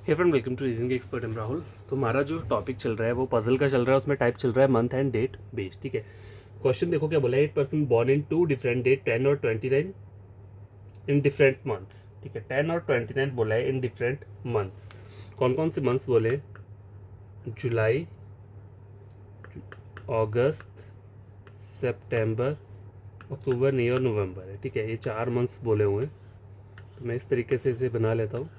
Hey friend, welcome to reasoning expert. Am Rahul. तो हमारा जो टॉपिक चल रहा है वो पजल का चल रहा है। उसमें टाइप चल रहा है मंथ एंड डेट बेस्ड। ठीक है, क्वेश्चन देखो क्या बोला है। 8% born in two different date 10 और 29 इन डिफरेंट मंथ्स। ठीक है, 10 और 29 बोला है इन डिफरेंट मंथ्स। कौन कौन से मंथ्स बोले? जुलाई, अगस्त, सितंबर, अक्टूबर नहीं और नवंबर है। ठीक है, ये 4 मंथ्स बोले हुए हैं। तो मैं इस तरीके से इसे बना लेता हूँ।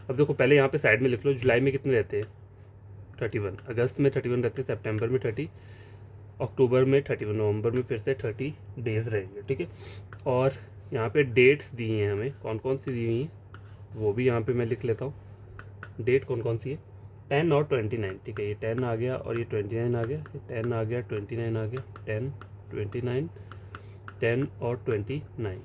अब देखो, पहले यहाँ पे साइड में लिख लो। जुलाई में कितने रहते हैं? 31। अगस्त में 31 रहते हैं। सितंबर में 30। अक्टूबर में 31। नवंबर में फिर से 30 डेज रहेंगे। ठीक है, और यहाँ पे डेट्स दी हैं हमें। कौन कौन सी दी हुई हैं वो भी यहाँ पे मैं लिख लेता हूँ। डेट कौन कौन सी है? 10 और 29। ठीक है, ये 10 आ गया और ये 29 आ गया। ये 10 आ गया, 29 आ गया। 10, 29, 10 और 29।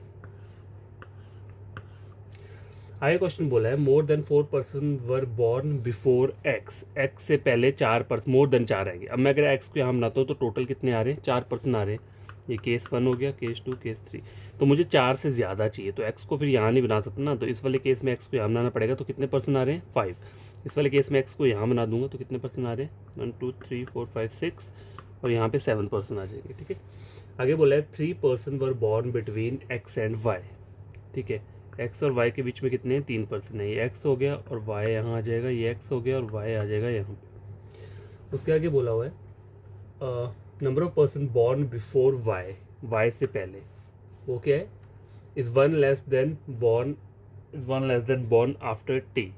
आगे क्वेश्चन बोला है more than 4% were born before x. X से पहले 4%, मोर देन 4 आएंगे। अब मैं अगर एक्स को यहाँ बनाता हूँ तो टोटल कितने आ रहे हैं? 4% आ रहे हैं। ये केस 1 हो गया, केस 2, केस 3। तो मुझे 4 से ज़्यादा चाहिए, तो एक्स को फिर यहाँ नहीं बना सकता ना। तो इस वाले केस में एक्स को यहाँ बनाना पड़ेगा। तो कितने परसेंट आ रहे हैं? 5। इस वाले केस में एक्स को यहाँ बना दूंगा तो कितने परसेंट आ रहे हैं? 1 2 3 4 5 6, और यहाँ पे 7% आ जाएंगे। ठीक है, आगे बोला है 3% were born between X and Y. ठीक है, एक्स और वाई के बीच में कितने हैं? 3% है। ये एक्स हो गया और वाई यहाँ आ जाएगा। ये एक्स हो गया और वाई आ जाएगा यहाँ पे। उसके आगे बोला हुआ है number of person born before Y. Y से पहले वो क्या है? Is one less than born after T.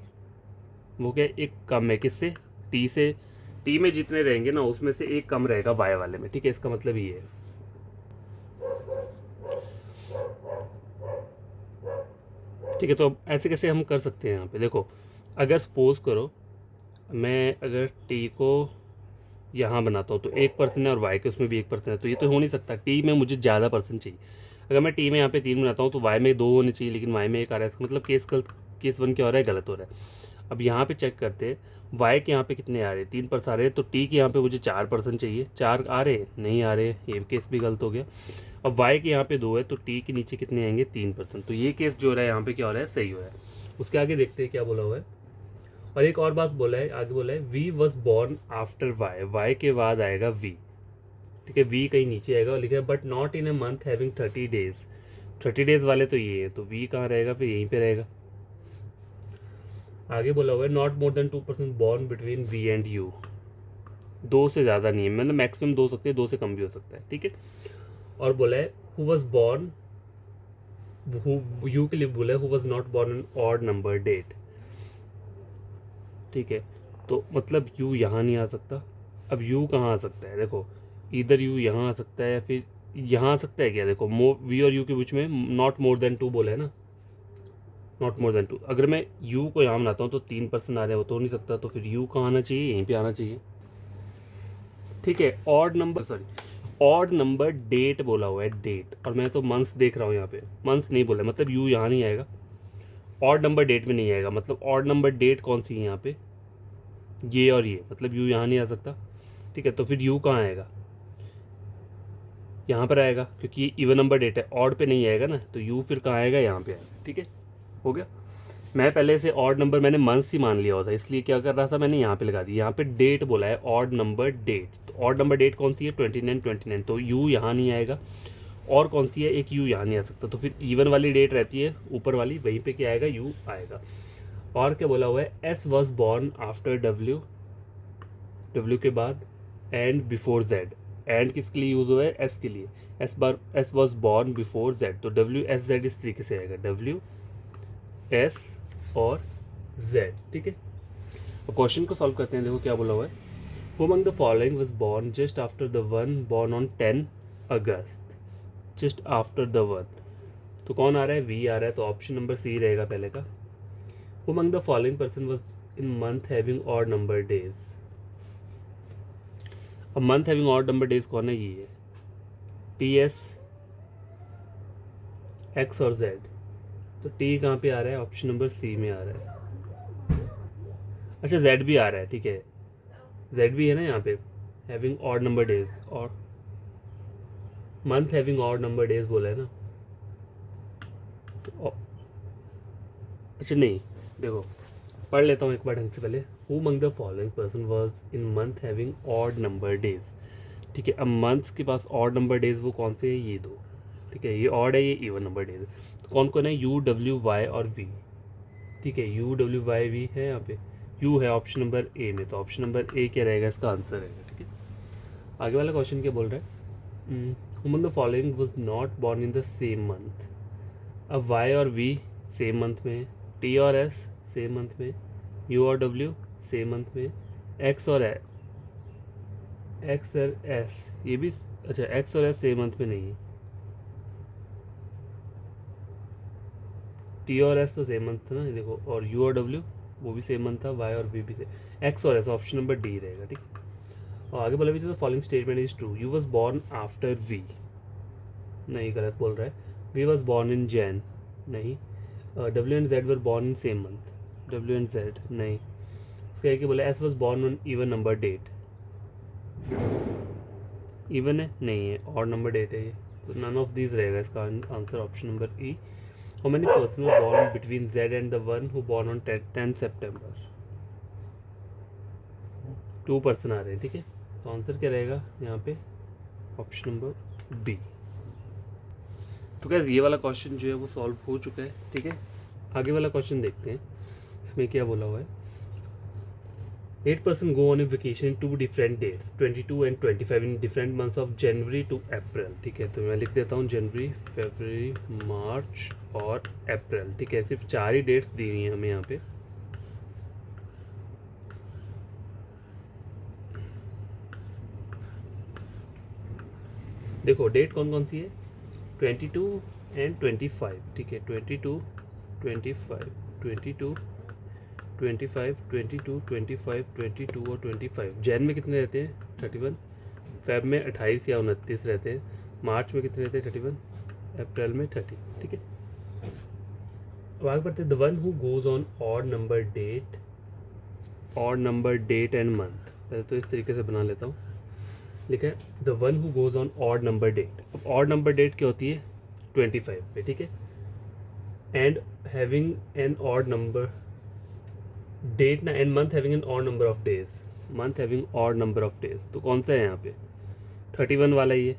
वो क्या है? एक कम है। किससे? टी से। टी में जितने रहेंगे ना उसमें से एक कम रहेगा वाई वाले में। ठीक है, इसका मतलब ये है। ठीक है, तो अब ऐसे कैसे हम कर सकते हैं? यहाँ पे देखो, अगर सपोज करो मैं अगर टी को यहाँ बनाता हूँ तो 1% है और वाई के उसमें भी 1% है, तो ये तो हो नहीं सकता। टी में मुझे ज़्यादा परसेंट चाहिए। अगर मैं टी में यहाँ पे 3 बनाता हूँ तो वाई में 2 होने चाहिए, लेकिन वाई में 1 आ रहा है। इसका मतलब केस 1 क्या हो रहा है? गलत हो रहा है। अब यहाँ पे चेक करते हैं वाई के यहाँ पे कितने आ रहे हैं? 3% आ रहे हैं। तो टी के यहाँ पे मुझे 4% चाहिए। 4 आ रहे हैं? नहीं आ रहे। ये केस भी गलत हो गया। अब वाई के यहाँ पे 2 है तो टी के नीचे कितने आएंगे? 3%। तो ये केस जो हो रहा है यहाँ पे क्या हो रहा है? सही हो रहा है। उसके आगे देखते हैं क्या बोला हुआ है। और एक और बात बोला है, आगे बोला है V was born after Y. Y के बाद आएगा वी। ठीक है, वी कहीं नीचे आएगा और लिखा है but not in a month having 30 days. 30 days वाले तो ये है, तो वी कहाँ रहेगा? फिर यहीं पे रहेगा। आगे बोला हुआ है not more than 2% born between V and U. 2 से ज़्यादा नहीं है, मतलब मैक्सिमम 2 हो सकते हैं, 2 से कम भी हो सकता है। ठीक है, और बोला है हु वॉज बॉर्न, यू के लिए बोला है who was not born an odd number date. ठीक है, तो मतलब यू यहाँ नहीं आ सकता। अब यू कहाँ आ सकता है? देखो, इधर यू यहाँ आ सकता है या फिर यहाँ आ सकता है क्या? देखो, वी और यू के बीच में नॉट मोर देन 2 बोला है ना। नॉट मोर देन 2, अगर मैं यू को यहाँ बनाता हूँ तो 3% आ रहे हैं, वो तो हो नहीं सकता। तो फिर यू कहाँ आना चाहिए? यहीं पे आना चाहिए। ठीक है, odd number, sorry, odd number date बोला हुआ है, डेट। और मैं तो मंथ्स देख रहा हूँ यहाँ पे, मंथ्स नहीं बोला, मतलब यू यहाँ नहीं आएगा। ऑड नंबर डेट में नहीं आएगा, मतलब ऑड नंबर डेट कौन सी है यहाँ पे? ये और ये, मतलब यू यहाँ नहीं आ सकता। ठीक है, तो फिर यू कहाँ आएगा? यहाँ पर आएगा, क्योंकि ये इवन नंबर डेट है, ऑड पे नहीं आएगा ना। तो यू फिर कहाँ आएगा? यहाँ पे आएगा। ठीक है, हो गया। मैं पहले से ऑड नंबर मैंने मंथ्स ही मान लिया होता, इसलिए क्या कर रहा था, मैंने यहाँ पे लगा दिया। यहाँ पे डेट बोला है, ऑड नंबर डेट। तो ऑड नंबर डेट कौन सी है? 29, 29। तो यू यहाँ नहीं आएगा। और कौन सी है? एक यू यहाँ नहीं आ सकता। तो फिर इवन वाली डेट रहती है ऊपर वाली, वहीं पे क्या आएगा? यू आएगा। और क्या बोला हुआ है? S was born after W. W के बाद एंड बिफोर जेड। एंड किसके लिए यूज हुआ है? एस के लिए। S was born before Z, तो डब्ल्यू एस जेड इस तरीके से आएगा, डब्ल्यू एस और जेड। ठीक है, और क्वेश्चन को सॉल्व करते हैं। देखो क्या बोला हुआ है। Who among the following was born just after the one born on 10 August. Just after the one, तो कौन आ रहा है? वी आ रहा है, तो ऑप्शन नंबर सी रहेगा पहले का। Who among the following person was in month having odd number days. अब month having odd number days कौन है? ये है टी, एस, एक्स और जेड। तो टी कहाँ पे आ रहा है? ऑप्शन नंबर सी में आ रहा है। अच्छा, जेड भी आ रहा है। ठीक है, जेड भी है ना यहाँ पे, हैविंग ऑड नंबर डेज। और month having odd number days बोला है ना। तो अच्छा नहीं, देखो, पढ़ लेता हूँ एक बार ढंग से पहले। Who among the following person was in month having odd number days. ठीक है, अब मंथ्स के पास ऑड नंबर डेज वो कौन से है, ये दो। ठीक है, ये ऑड है, ये इवन नंबर डेज है। तो कौन कौन है, यू डब्ल्यू वाई और वी। ठीक है, यू डब्ल्यू वाई वी है यहाँ पे, यू है ऑप्शन नंबर ए में, तो ऑप्शन नंबर ए क्या रहेगा, इसका आंसर रहेगा। ठीक है, आगे वाला क्वेश्चन क्या बोल रहा है, among the following was not born in the same month. अब वाई और वी सेम मंथ में है, टी और एस सेम मंथ में, यू और डब्ल्यू सेम मंथ में, एक्स और एस ये भी, अच्छा एक्स और एस सेम मंथ में नहीं है, टी और एस तो सेम मंथ था ना देखो, और यू और डब्ल्यू वो भी सेम मंथ था, वाई और वी भी से, एक्स और एस ऑप्शन नंबर डी रहेगा। ठीक है, और आगे बोला भी तो following statement is true, U was born after V, नहीं गलत बोल रहा है, V was born in Jain, नहीं, W and Z were born in same month, W and Z नहीं, उसका एक बोला S was born on even number date, even है नहीं है, और नंबर डेट है ये, तो नन ऑफ दीज रहेगा इसका answer option number E. How many person were born between Z and the one who born on 10 सितंबर, 2 पर्सन आ रहे हैं। ठीक है, तो आंसर क्या रहेगा यहाँ पे, ऑप्शन नंबर बी। तो क्या ये वाला क्वेश्चन जो है वो सॉल्व हो चुका है। ठीक है, आगे वाला क्वेश्चन देखते हैं, इसमें क्या बोला हुआ है, 8 person go on a vacation 2 different dates 22 and 25 in different months of January to April। ठीक है, तो मैं लिख देता हूँ जनवरी, फरवरी, मार्च और अप्रैल। ठीक है, सिर्फ 4 ही डेट्स दी हुई हैं हमें यहाँ पे। देखो डेट कौन कौन सी है, 22 एंड 25। ठीक है, 22, 25, 22, 25, 22, 25, 22 और 25। जैन में कितने रहते हैं, 31, फेब में 28 या 29 रहते हैं, मार्च में कितने रहते हैं, 31, अप्रैल में 30। ठीक है, अब आगे बढ़ते हैं, the one who goes on odd number date and month. पहले तो इस तरीके से बना लेता हूँ, लिखा है the one who goes on odd number date. अब ऑड नंबर डेट क्या होती है, 25 पे। ठीक है, and having an odd number date ना, and month having an odd number of days, month having odd number of days, तो कौन सा है यहाँ पे, 31 वाला ही है।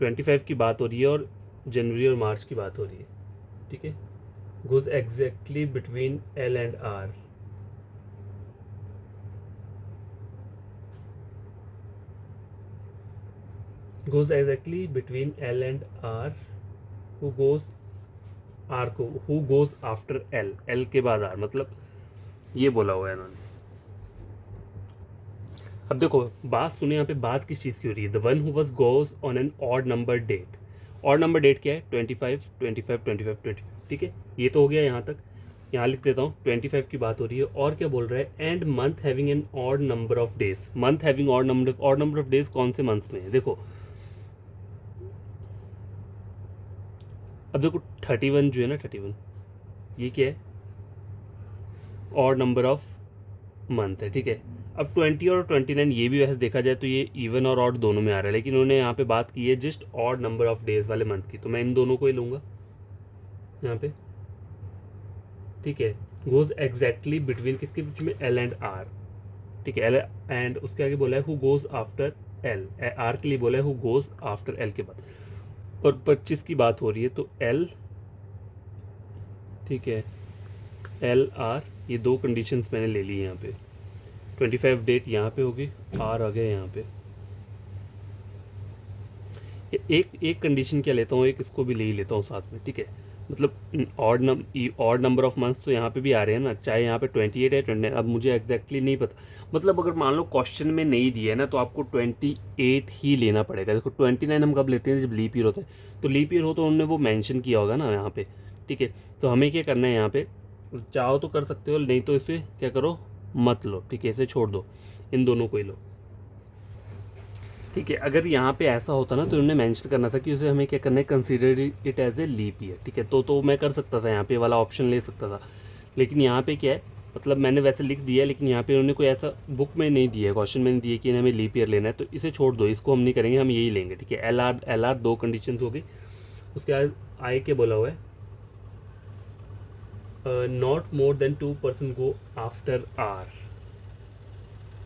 25 की बात हो रही है और जनवरी और मार्च की बात हो रही है। ठीक है, goes exactly between L and R, goes exactly between L and R, who goes R को, who goes after L, L के बाद आर, मतलब ये बोला हुआ है इन्होंने। अब देखो बात सुने, यहाँ पे बात किस चीज़ की हो रही है, the one who was goes on an odd number date. Odd number date क्या है, 25, 25, 25, 25। ठीक है, ये तो हो गया यहाँ तक। यहाँ लिख देता हूँ 25 की बात हो रही है, और क्या बोल रहा है, and month having an odd number of days, month having odd number of days कौन से मंथ्स में है, देखो अब देखो 31 जो है ना, 31 ये क्या है, ऑड नंबर ऑफ मंथ है। ठीक है, अब 20 और 29 ये भी वैसे देखा जाए तो ये इवन और ऑड दोनों में आ रहा है, लेकिन उन्होंने यहाँ पे बात की है just odd number of days वाले मंथ की, तो मैं इन दोनों को ही लूँगा यहाँ पे। ठीक है, गोज एग्जैक्टली बिटवीन किसके बीच में, एल एंड आर। ठीक है, एल एंड उसके आगे बोला है who goes after L, R के लिए बोला है हु गोज आफ्टर एल के बाद, और 25 की बात हो रही है तो एल, ठीक है, एल आर, ये दो कंडीशंस मैंने ले ली यहाँ पे। 25 डेट यहाँ पे होगी, आर आ गया यहाँ पे। एक कंडीशन क्या लेता हूँ, एक इसको भी ले ही लेता हूँ साथ में। ठीक है, मतलब ऑड नंबर ऑफ मंथ्स तो यहाँ पे भी आ रहे हैं ना, चाहे यहाँ पे 28 है 29, अब मुझे एग्जैक्टली नहीं पता, मतलब अगर मान लो क्वेश्चन में नहीं दिया है ना तो आपको 28 ही लेना पड़ेगा। देखो 29 हम कब लेते हैं, जब लीप ईयर होता है, तो लीप ईयर हो तो उन्होंने वो मेंशन किया होगा ना यहाँ पे। ठीक है, तो हमें क्या करना है यहाँ पे, चाहो तो कर सकते हो, नहीं तो इसे क्या करो, मत लो। ठीक है, इसे छोड़ दो, इन दोनों को ही लो। ठीक है, अगर यहाँ पे ऐसा होता ना तो उन्होंने मेंशन करना था कि उसे हमें क्या करना है, consider it as a leap year. ठीक है, तो मैं कर सकता था, यहाँ पे वाला ऑप्शन ले सकता था, लेकिन यहाँ पे क्या है, मतलब मैंने वैसे लिख दिया है, लेकिन यहाँ पे उन्होंने कोई ऐसा बुक में नहीं दिया है, क्वेश्चन में नहीं दिया कि हमें लीप ईयर लेना है, तो इसे छोड़ दो, इसको हम नहीं करेंगे, हम यही लेंगे। ठीक है, एल आर दो कंडीशन हो गई। उसके बाद आई के बोला हुआ है not more than 2% go after R,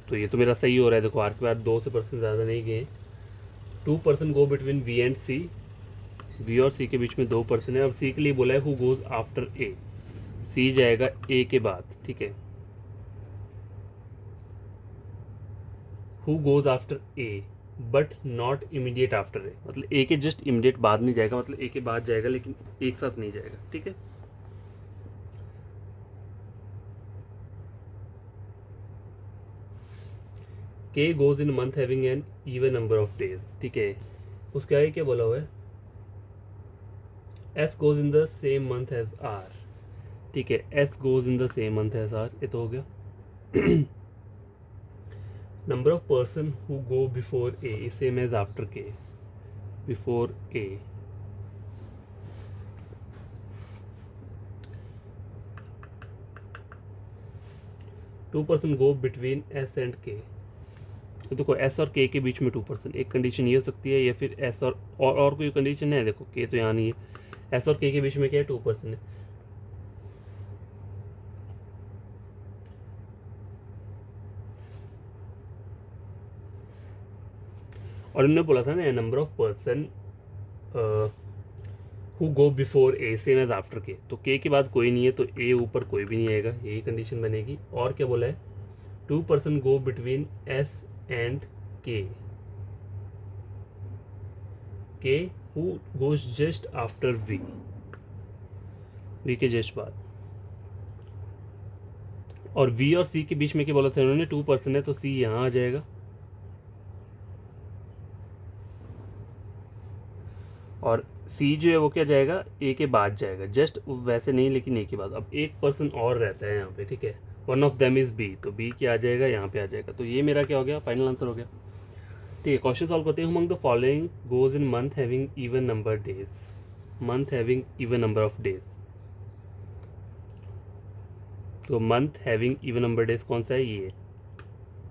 तो ये तो मेरा सही हो रहा है। देखो आर के बाद 2% ज़्यादा नहीं गए। 2% go between V and C, V और सी के बीच में 2% है। अब सी के लिए बोला है who goes after A, C जाएगा ए के बाद, ठीक है। Who goes after A but not immediate after A, मतलब ए के जस्ट इमीडिएट बाद नहीं जाएगा, मतलब ए के बाद जाएगा लेकिन एक साथ नहीं जाएगा, ठीक है। K goes in month having an even number of days, ठीक है। उसके आगे क्या बोला हुआ है, S goes in the same month as R, ठीक है। S goes in the same month as R, ये तो हो गया। Number of person who go before A is same as after K, before A. Two person go between S and K, तो देखो S और के बीच में 2%, एक कंडीशन ये हो सकती है, या फिर एस और कोई कंडीशन है। देखो के तो यहाँ नहीं है, एस और के बीच में क्या है, 2% है। और इन्होंने बोला था ना number of person who go before a same as after K, तो के बाद कोई नहीं है तो ए ऊपर कोई भी नहीं आएगा, यही कंडीशन बनेगी। और क्या बोला है, 2% go between S and K who goes just after V के जस्ट बाद। और वी और सी के बीच में क्या बोला था उन्होंने, 2% है तो सी यहाँ आ जाएगा। और सी जो है वो क्या जाएगा, ए के बाद जाएगा, जस्ट वैसे नहीं लेकिन ए के बाद। अब एक पर्सन और रहता है यहाँ पे, ठीक है, one of them is B, तो बी क्या आ जाएगा, यहाँ पे आ जाएगा। तो ये मेरा क्या हो गया, फाइनल आंसर हो गया, ठीक है। क्वेश्चन सॉल्व करते हैं। Among the following goes in month having even number days, month having even number of days, तो month having even number days कौन सा है, ये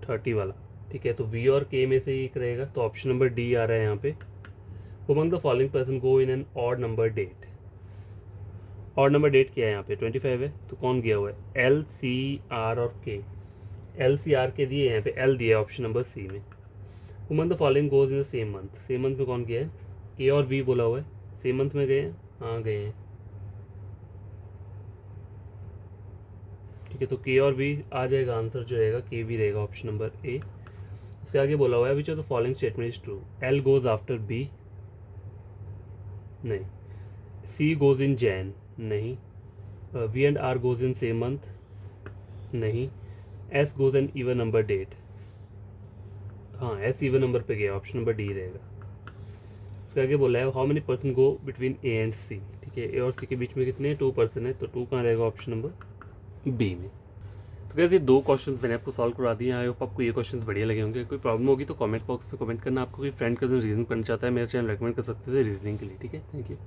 30 वाला, ठीक है। तो वी और के में से एक रहेगा, तो ऑप्शन नंबर डी आ रहा है यहाँ पे। Among the following person go in an odd number date, odd number date क्या है यहाँ पे, 25 है, तो कौन गया हुआ है, एल सी आर और के। एल सी आर के दिए, यहाँ पे एल दिया है ऑप्शन नंबर सी में। Among the following goes in the same month, same month में कौन गया है, के और वी बोला हुआ है, सेम मंथ में गए हैं, हाँ गए हैं, ठीक है। तो के और वी आ जाएगा, आंसर जो रहेगा के वी रहेगा, ऑप्शन नंबर ए। उसके आगे बोला हुआ है which of the following statement is true, L goes after B, नहीं। सी गोज इन जैन, नहीं। V and R goes in same month, नहीं। S goes in even number date, हाँ एस इवन नंबर पे गया, ऑप्शन नंबर डी रहेगा। उसके आगे बोला है how many person go between A and C, ठीक है। ए और सी के बीच में कितने 2% है, तो 2 कहाँ रहेगा, ऑप्शन नंबर बी में। तो कैसे ये 2 क्वेश्चंस मैंने आपको सॉल्व करवा दिए। आई होप आपको ये क्वेश्चंस बढ़िया लगे होंगे। कोई प्रॉब्लम होगी तो कमेंट बॉक्स पे कमेंट करना। आपको कोई फ्रेंड कजन रीजन करना चाहता है, मेरा चैनल रेकमेंड कर सकते हैं रीजनिंग के लिए, ठीक है। Thank you.